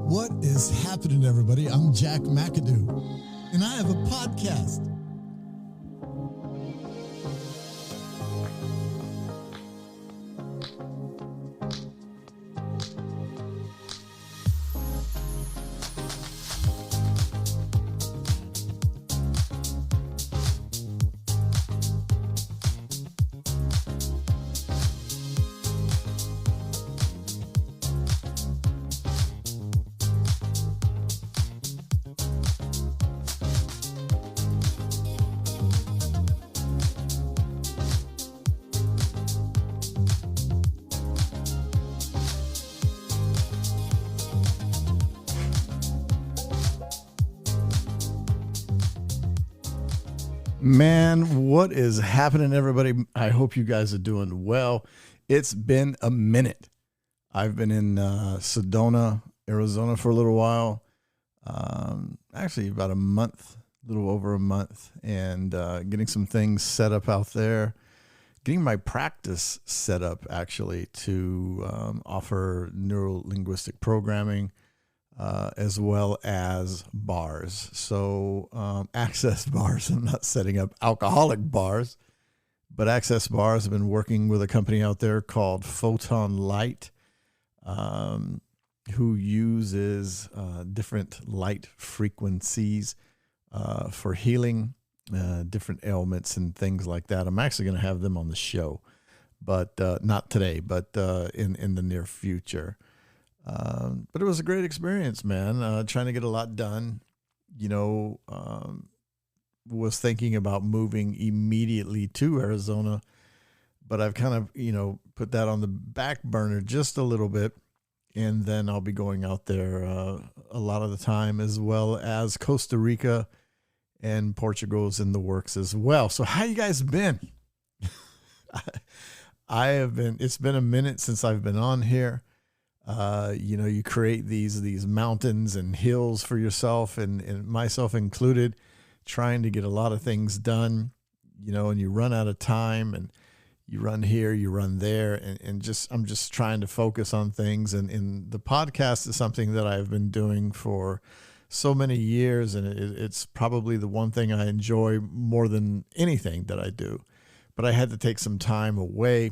What is happening, everybody? I'm Jack McAdoo, and I have a podcast. Man, what is happening, everybody? I hope you guys are doing well. It's been a minute. I've been in Sedona, Arizona for a little while. Actually, about a month, a little over a month, and getting some things set up out there. Getting my practice set up, actually, to offer neuro-linguistic programming. As well as bars. So Access Bars, I'm not setting up alcoholic bars, but Access Bars, have been working with a company out there called Photon Light, who uses different light frequencies for healing different ailments and things like that. I'm actually going to have them on the show, but not today, but in the near future. But it was a great experience, man. Trying to get a lot done, was thinking about moving immediately to Arizona, but I've kind of, put that on the back burner just a little bit. And then I'll be going out there, a lot of the time, as well as Costa Rica and Portugal's in the works as well. So how you guys been? It's been a minute since I've been on here. You create these mountains and hills for yourself and myself included, trying to get a lot of things done, and you run out of time and you run here, you run there. And I'm just trying to focus on things. And the podcast is something that I've been doing for so many years. And it's probably the one thing I enjoy more than anything that I do, but I had to take some time away.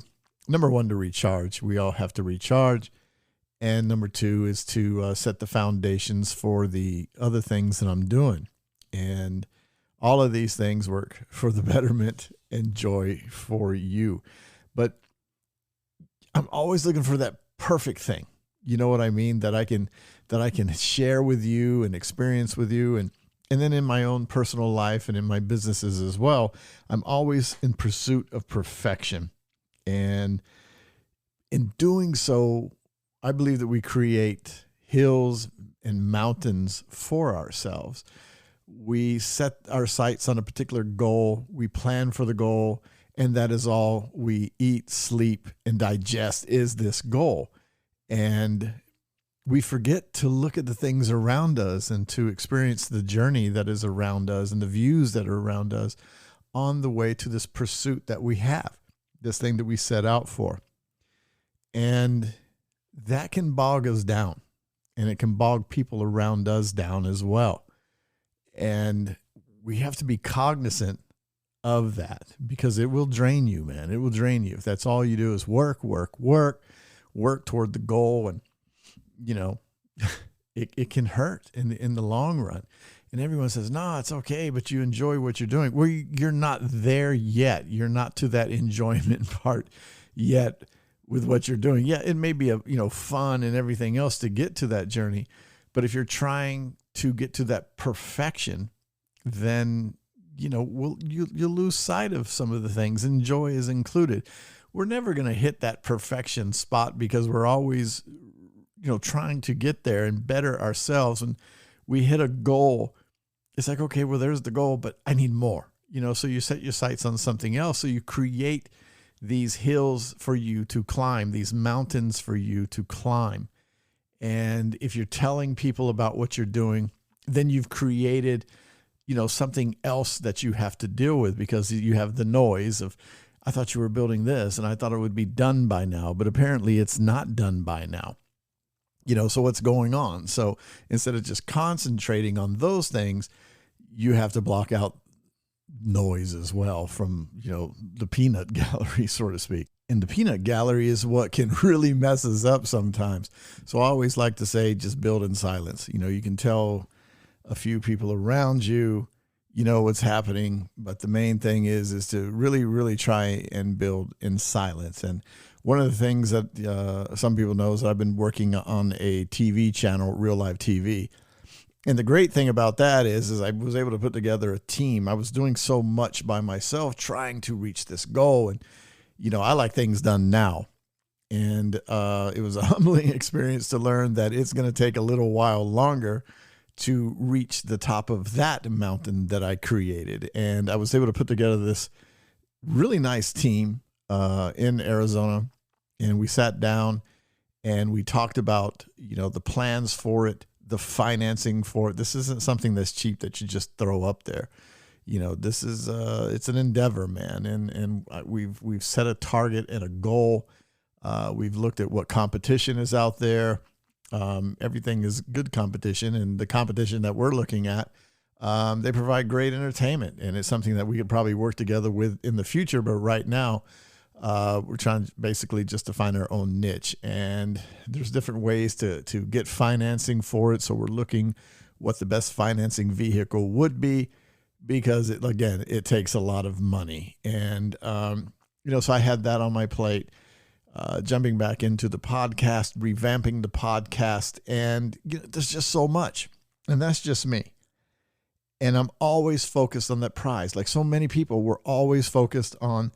Number one, to recharge. We all have to recharge. And number two is to set the foundations for the other things that I'm doing. And all of these things work for the betterment and joy for you. But I'm always looking for that perfect thing. You know what I mean? That I can share with you and experience with you. And then in my own personal life and in my businesses as well, I'm always in pursuit of perfection. And in doing so, I believe that we create hills and mountains for ourselves. We set our sights on a particular goal. We plan for the goal, and that is all we eat, sleep, and digest is this goal. And we forget to look at the things around us and to experience the journey that is around us and the views that are around us on the way to this pursuit that we have, this thing that we set out for. And that can bog us down, and it can bog people around us down as well. And we have to be cognizant of that, because it will drain you, man. It will drain you if that's all you do is work toward the goal. And, it can hurt in the long run. And everyone says, no, it's okay, but you enjoy what you're doing. Well, you're not there yet. You're not to that enjoyment part yet. With what you're doing. Yeah, it may be fun and everything else to get to that journey, but if you're trying to get to that perfection, then you'll lose sight of some of the things, and joy is included. We're never going to hit that perfection spot, because we're always trying to get there and better ourselves. And we hit a goal, it's like, okay, well, there's the goal, but I need more. So you set your sights on something else. So you create these hills for you to climb, these mountains for you to climb. And if you're telling people about what you're doing, then you've created, something else that you have to deal with, because you have the noise of, I thought you were building this and I thought it would be done by now, but apparently it's not done by now. So what's going on? So instead of just concentrating on those things, you have to block out noise as well from, the peanut gallery, so to speak. And the peanut gallery is what can really mess us up sometimes. So I always like to say, just build in silence. You can tell a few people around you, what's happening, but the main thing is to really, really try and build in silence. And one of the things that some people know is I've been working on a TV channel, Real Life TV. And the great thing about that is I was able to put together a team. I was doing so much by myself trying to reach this goal. And, I like things done now. And it was a humbling experience to learn that it's going to take a little while longer to reach the top of that mountain that I created. And I was able to put together this really nice team in Arizona. And we sat down and we talked about, the plans for it, the financing for it. This isn't something that's cheap that you just throw up there. This is it's an endeavor, man. And we've set a target and a goal. We've looked at what competition is out there. Everything is good competition, and the competition that we're looking at, they provide great entertainment, and it's something that we could probably work together with in the future. But right now, we're trying basically just to find our own niche, and there's different ways to get financing for it. So we're looking what the best financing vehicle would be, because it takes a lot of money. And, so I had that on my plate, jumping back into the podcast, revamping the podcast, and there's just so much, and that's just me. And I'm always focused on that prize. Like so many people, we're always focused on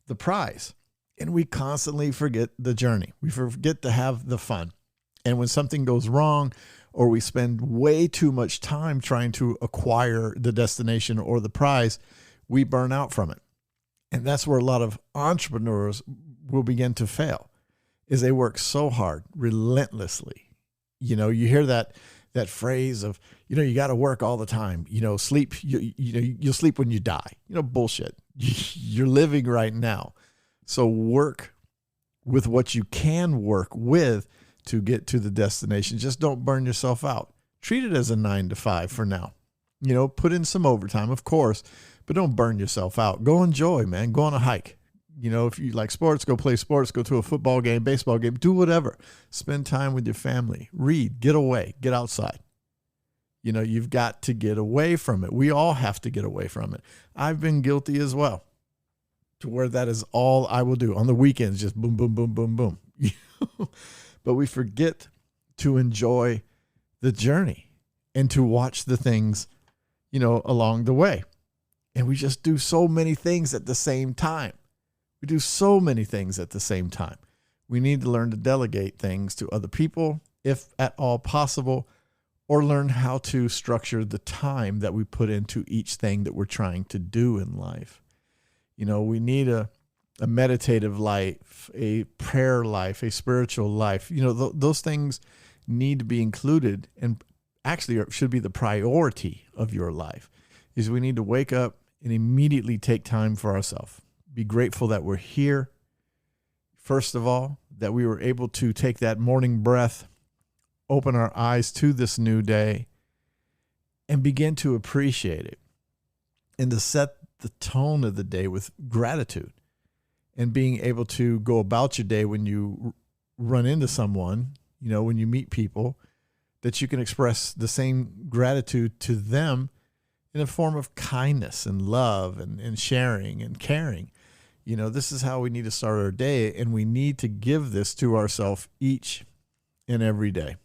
the prize, and we constantly forget the journey. We forget to have the fun. And when something goes wrong, or we spend way too much time trying to acquire the destination or the prize, we burn out from it. And that's where a lot of entrepreneurs will begin to fail, is they work so hard, relentlessly. You hear that phrase of, you got to work all the time, sleep, you'll sleep when you die, bullshit. You're living right now. So work with what you can work with to get to the destination. Just don't burn yourself out. Treat it as a 9 to 5 for now. Put in some overtime, of course, but don't burn yourself out. Go enjoy, man. Go on a hike. If you like sports, go play sports, go to a football game, baseball game, do whatever. Spend time with your family. Read, get away, get outside. You've got to get away from it. We all have to get away from it. I've been guilty as well, to where that is all I will do on the weekends. Just boom, boom, boom, boom, boom. But we forget to enjoy the journey and to watch the things, along the way. And we just do so many things at the same time. We do so many things at the same time. We need to learn to delegate things to other people, if at all possible, or learn how to structure the time that we put into each thing that we're trying to do in life. We need a meditative life, a prayer life, a spiritual life. Those things need to be included, and actually should be the priority of your life. Is we need to wake up and immediately take time for ourselves. Be grateful that we're here. First of all, that we were able to take that morning breath, open our eyes to this new day, and begin to appreciate it, and to set the tone of the day with gratitude, and being able to go about your day when you run into someone, when you meet people, that you can express the same gratitude to them in a form of kindness and love and sharing and caring. This is how we need to start our day, and we need to give this to ourselves each and every day.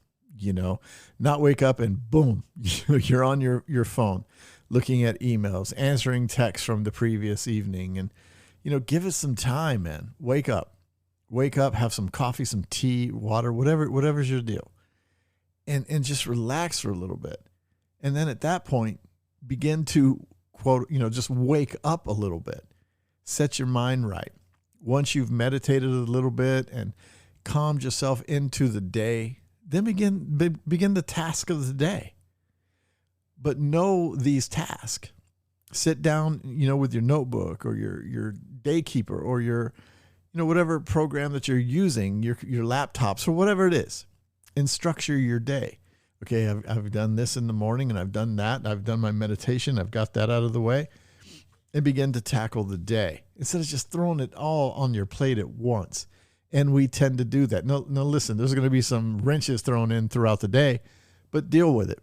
Not wake up and boom, you're on your phone, looking at emails, answering texts from the previous evening. And, give it some time, man. Wake up, have some coffee, some tea, water, whatever's your deal. And just relax for a little bit. And then at that point, begin to quote, just wake up a little bit. Set your mind right. Once you've meditated a little bit and calmed yourself into the day, then begin the task of the day. But know these tasks. Sit down, with your notebook or your Daykeeper or your, whatever program that you're using, your laptops or whatever it is. and structure your day. Okay, I've done this in the morning and I've done that. I've done my meditation. I've got that out of the way, and begin to tackle the day instead of just throwing it all on your plate at once. And we tend to do that. No, listen, there's going to be some wrenches thrown in throughout the day, but deal with it.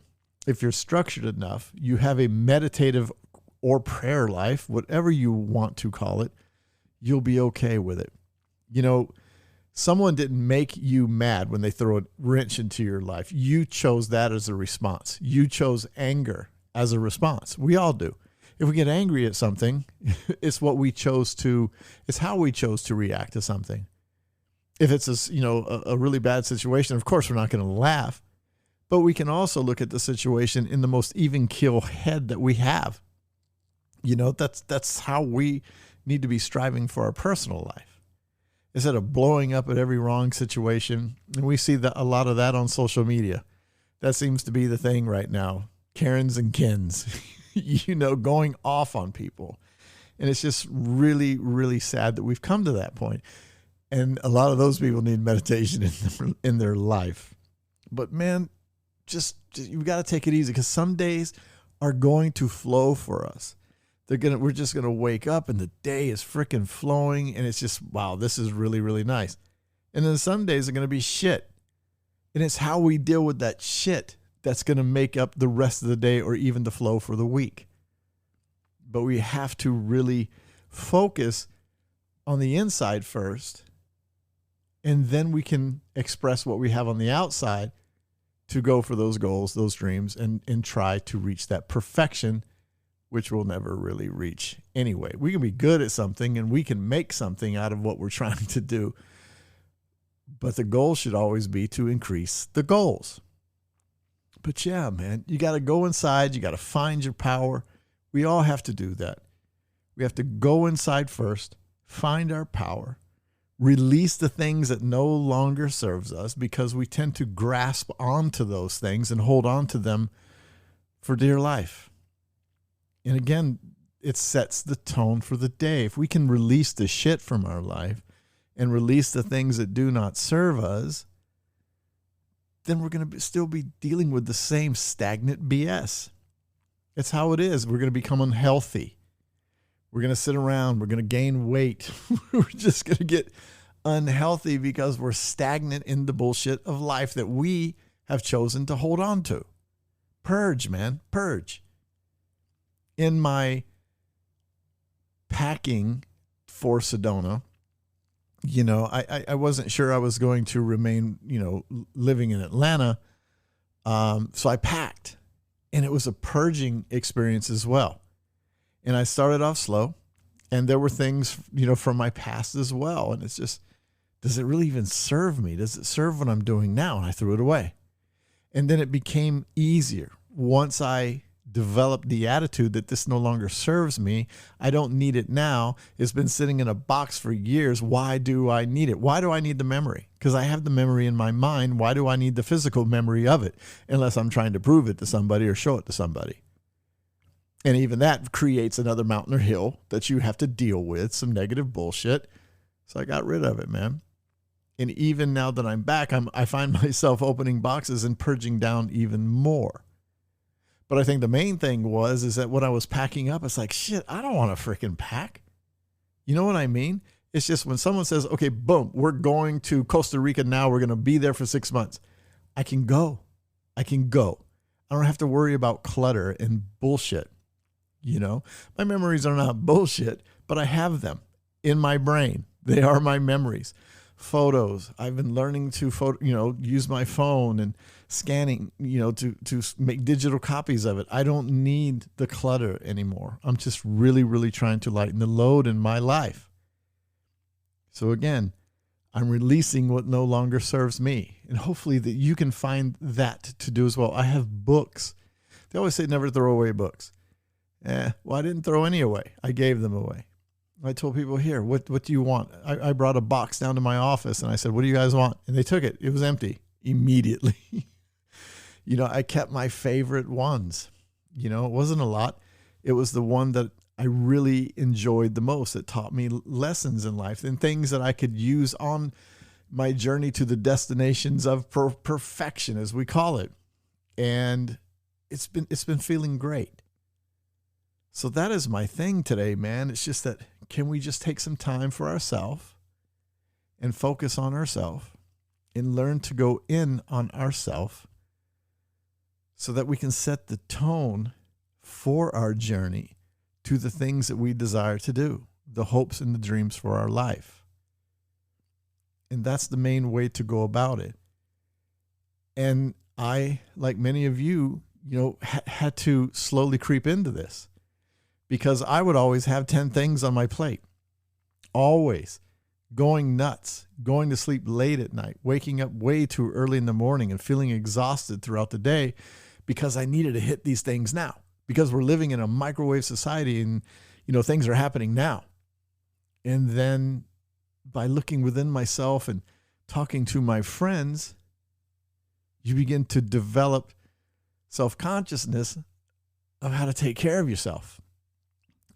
If you're structured enough, you have a meditative or prayer life, whatever you want to call it, you'll be okay with it. You know, someone didn't make you mad when they throw a wrench into your life. You chose that as a response. You chose anger as a response. We all do. If we get angry at something, it's how we chose to react to something. If it's a really bad situation, of course we're not going to laugh, but we can also look at the situation in the most even keel head that we have. You know, that's how we need to be striving for our personal life. Instead of blowing up at every wrong situation. And we see a lot of that on social media. That seems to be the thing right now. Karens and Kens, going off on people. And it's just really, really sad that we've come to that point. And a lot of those people need meditation in their life. But man, just you've got to take it easy, because some days are going to flow for us. We're just going to wake up and the day is freaking flowing, and it's just, wow, this is really, really nice. And then some days are going to be shit. And it's how we deal with that shit that's going to make up the rest of the day or even the flow for the week. But we have to really focus on the inside first, and then we can express what we have on the outside to go for those goals, those dreams, and try to reach that perfection, which we'll never really reach anyway. We can be good at something and we can make something out of what we're trying to do. But the goal should always be to increase the goals. But yeah, man, you got to go inside. You got to find your power. We all have to do that. We have to go inside first, find our power, release the things that no longer serves us, because we tend to grasp onto those things and hold on to them for dear life. And again, it sets the tone for the day. If we can release the shit from our life and release the things that do not serve us, then we're going to still be dealing with the same stagnant BS. It's how it is. We're going to become unhealthy. We're going to sit around. We're going to gain weight. We're just going to get unhealthy because we're stagnant in the bullshit of life that we have chosen to hold on to. Purge, man. Purge. In my packing for Sedona, I wasn't sure I was going to remain, living in Atlanta. So I packed, and it was a purging experience as well. And I started off slow, and there were things, from my past as well. And it's just, does it really even serve me? Does it serve what I'm doing now? And I threw it away. And then it became easier once I developed the attitude that this no longer serves me. I don't need it now. It's been sitting in a box for years. Why do I need it? Why do I need the memory? Because I have the memory in my mind. Why do I need the physical memory of it? Unless I'm trying to prove it to somebody or show it to somebody. And even that creates another mountain or hill that you have to deal with, some negative bullshit. So I got rid of it, man. And even now that I'm back, I find myself opening boxes and purging down even more. But I think the main thing is that when I was packing up, it's like, shit, I don't want to freaking pack. You know what I mean? It's just when someone says, okay, boom, we're going to Costa Rica now. We're going to be there for 6 months. I can go. I don't have to worry about clutter and bullshit. My memories are not bullshit, but I have them in my brain. They are my memories. Photos. I've been learning to use my phone and scanning, to make digital copies of it. I don't need the clutter anymore. I'm just really, really trying to lighten the load in my life. So again, I'm releasing what no longer serves me. And hopefully that you can find that to do as well. I have books. They always say never throw away books. Well, I didn't throw any away. I gave them away. I told people, here, what do you want? I brought a box down to my office and I said, what do you guys want? And they took it. It was empty immediately. I kept my favorite ones. It wasn't a lot. It was the one that I really enjoyed the most. It taught me lessons in life and things that I could use on my journey to the destinations of perfection, as we call it. And it's been feeling great. So that is my thing today, man. It's just that, can we just take some time for ourselves and focus on ourselves and learn to go in on ourselves so that we can set the tone for our journey to the things that we desire to do, the hopes and the dreams for our life. And that's the main way to go about it. And I, like many of you, had to slowly creep into this, because I would always have 10 things on my plate, always going nuts, going to sleep late at night, waking up way too early in the morning and feeling exhausted throughout the day because I needed to hit these things now, because we're living in a microwave society and, things are happening now. And then by looking within myself and talking to my friends, you begin to develop self-consciousness of how to take care of yourself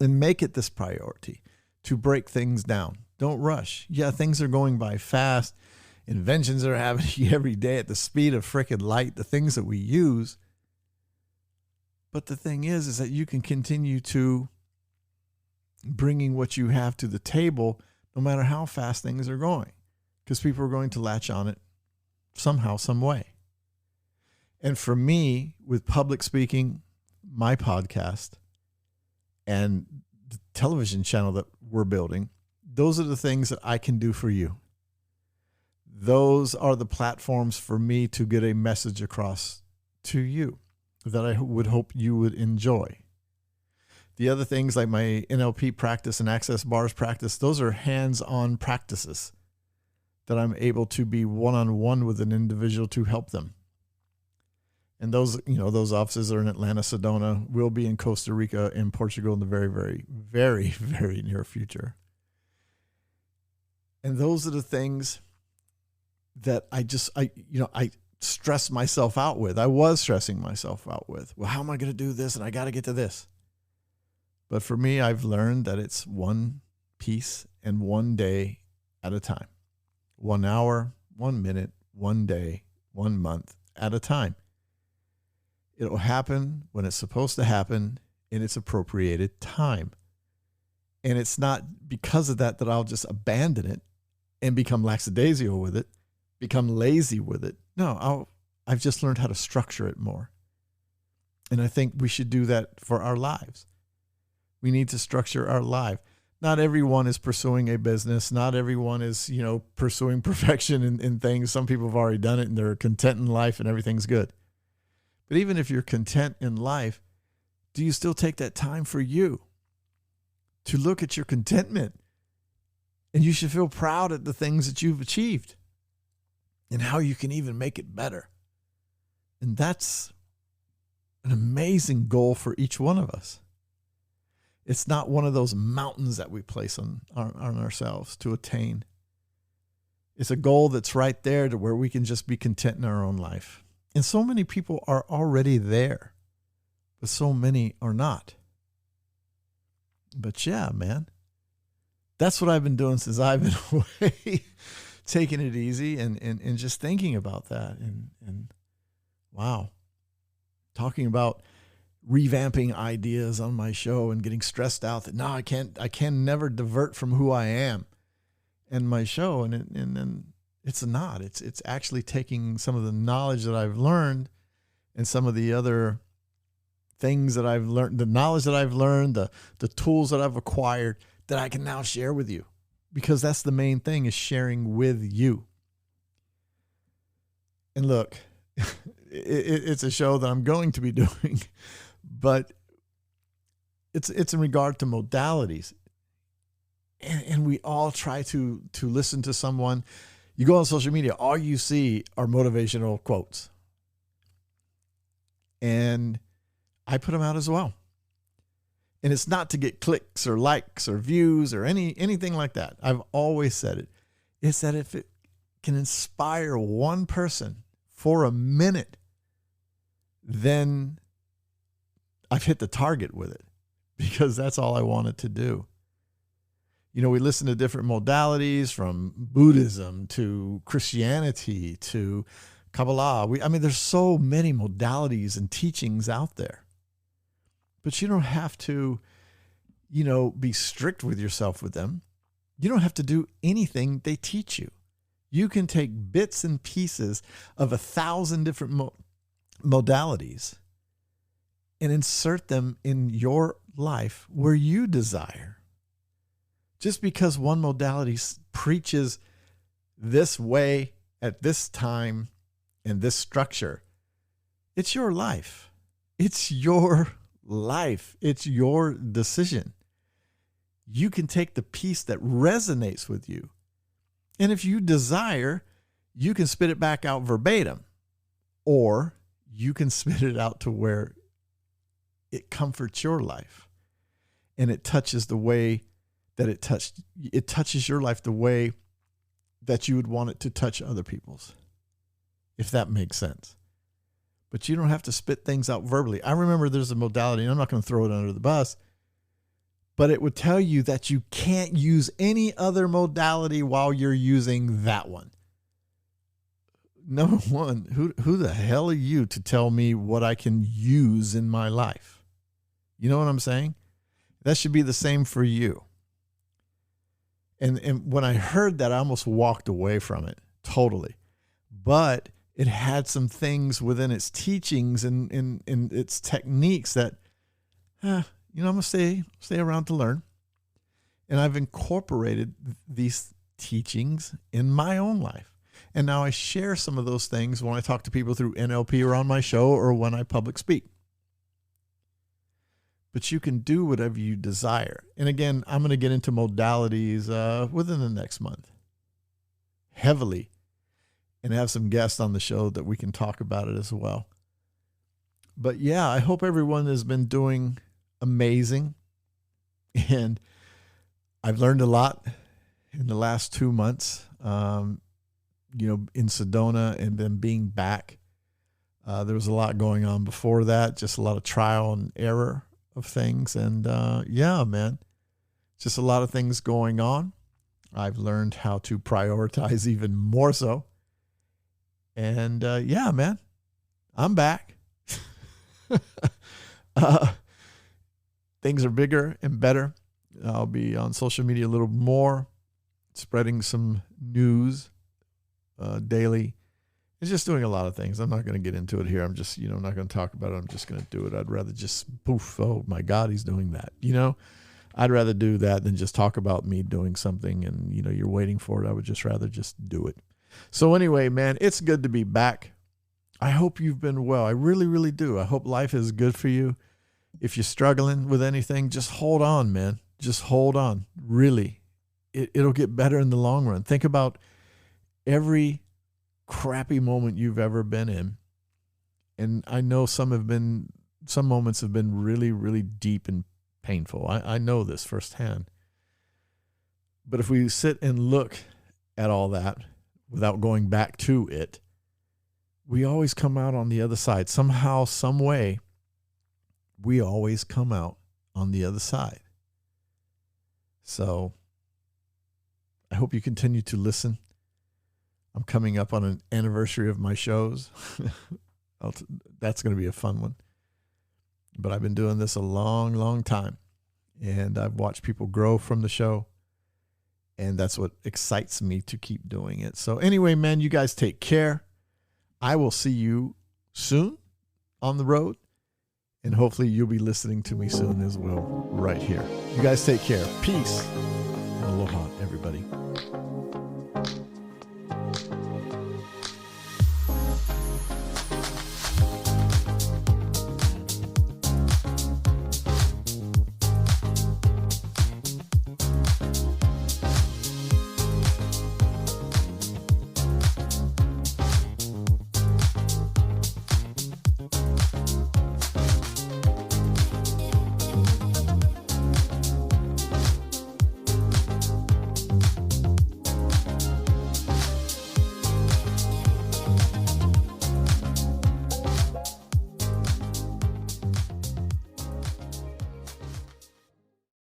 and make it this priority to break things down. Don't rush. Yeah, things are going by fast. Inventions are happening every day at the speed of freaking light, the things that we use. But the thing is that you can continue to bringing what you have to the table no matter how fast things are going, because people are going to latch on it somehow, some way. And for me, with public speaking, my podcast, and the television channel that we're building, those are the things that I can do for you. Those are the platforms for me to get a message across to you that I would hope you would enjoy. The other things like my NLP practice and Access Bars practice, those are hands-on practices that I'm able to be one-on-one with an individual to help them. And those offices are in Atlanta, Sedona. We'll be in Costa Rica and Portugal in the very, very, very, very near future. And those are the things that I stress myself out with. I was stressing myself out with. Well, how am I going to do this? And I got to get to this. But for me, I've learned that it's one piece and one day at a time. 1 hour, 1 minute, 1 day, 1 month at a time. It'll happen when it's supposed to happen in its appropriated time. And it's not because of that I'll just abandon it and become lackadaisical with it, become lazy with it. No, I've just learned how to structure it more. And I think we should do that for our lives. We need to structure our life. Not everyone is pursuing a business. Not everyone is, pursuing perfection in things. Some people have already done it and they're content in life and everything's good. But even if you're content in life, do you still take that time for you to look at your contentment? And you should feel proud at the things that you've achieved and how you can even make it better. And that's an amazing goal for each one of us. It's not one of those mountains that we place on ourselves to attain. It's a goal that's right there to where we can just be content in our own life. And so many people are already there, but so many are not. But yeah, man, that's what I've been doing since I've been away, taking it easy and just thinking about that. And wow, talking about revamping ideas on my show and getting stressed out that no, I can never divert from who I am and my show. And then it's not, it's actually taking some of the knowledge that I've learned and some of the other things that I've learned, the knowledge that I've learned, the tools that I've acquired that I can now share with you, because that's the main thing, is sharing with you. And look, it's a show that I'm going to be doing, but it's in regard to modalities. And we all try to listen to someone. You go on social media, all you see are motivational quotes. And I put them out as well. And it's not to get clicks or likes or views or anything like that. I've always said it. It's that if it can inspire one person for a minute, then I've hit the target with it, because that's all I wanted to do. We listen to different modalities from Buddhism to Christianity to Kabbalah. There's so many modalities and teachings out there. But you don't have to, be strict with yourself with them. You don't have to do anything they teach you. You can take bits and pieces of 1,000 different modalities and insert them in your life where you desire. Just because one modality preaches this way at this time and this structure, it's your life. It's your life. It's your decision. You can take the piece that resonates with you. And if you desire, you can spit it back out verbatim, or you can spit it out to where it comforts your life and it touches the way that it touches your life the way that you would want it to touch other people's, if that makes sense. But you don't have to spit things out verbally. I remember there's a modality, and I'm not going to throw it under the bus, but it would tell you that you can't use any other modality while you're using that one. Number one, who the hell are you to tell me what I can use in my life? You know what I'm saying? That should be the same for you. And when I heard that, I almost walked away from it totally. But it had some things within its teachings and in its techniques that, I'm going to stay around to learn. And I've incorporated these teachings in my own life. And now I share some of those things when I talk to people through NLP or on my show or when I public speak. But you can do whatever you desire. And again, I'm going to get into modalities within the next month, heavily, and have some guests on the show that we can talk about it as well. But yeah, I hope everyone has been doing amazing. And I've learned a lot in the last 2 months, in Sedona and then being back. There was a lot going on before that, just a lot of trial and error of things. And man, just a lot of things going on. I've learned how to prioritize even more so. And man, I'm back. Things are bigger and better. I'll be on social media a little more, spreading some news daily. It's just doing a lot of things. I'm not going to get into it here. I'm just, not going to talk about it. I'm just going to do it. I'd rather just poof. Oh my God, he's doing that. I'd rather do that than just talk about me doing something and, you're waiting for it. I would just rather just do it. So anyway, man, it's good to be back. I hope you've been well. I really, really do. I hope life is good for you. If you're struggling with anything, just hold on, man. Just hold on. Really, it'll get better in the long run. Think about every crappy moment you've ever been in. And I know some moments have been really, really deep and painful. I know this firsthand. But if we sit and look at all that without going back to it, we always come out on the other side. Somehow, some way, we always come out on the other side. So I hope you continue to listen. I'm coming up on an anniversary of my shows. That's going to be a fun one. But I've been doing this a long, long time. And I've watched people grow from the show. And that's what excites me to keep doing it. So anyway, man, you guys take care. I will see you soon on the road. And hopefully you'll be listening to me soon as well, right here. You guys take care. Peace and aloha, everybody.